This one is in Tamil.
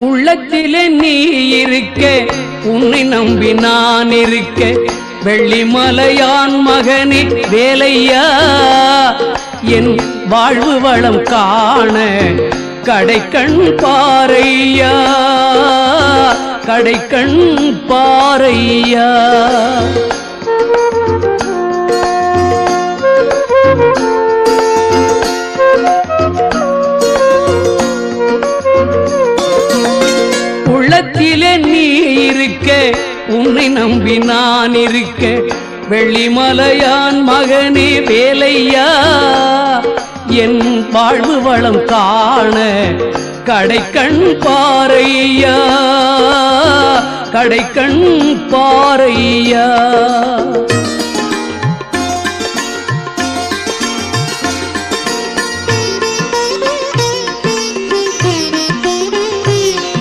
உள்ளத்திலே நீ இருக்க, உன்னை நம்பி நான் இருக்க, வெள்ளிமலையான் மகனே வேலையா, என் வாழ்வு வளம் காண கடைக்கண் பாரையா, கடைக்கண் பாரையா. உள்ளத்திலே நீ இருக்க, உன்னை நம்பி நான் இருக்க, வெள்ளிமலையான் மகனே வேலையா, என் வாழ்வு வளம் காண கடைக்கண் பாரையா, கடைக்கண் பாரையா.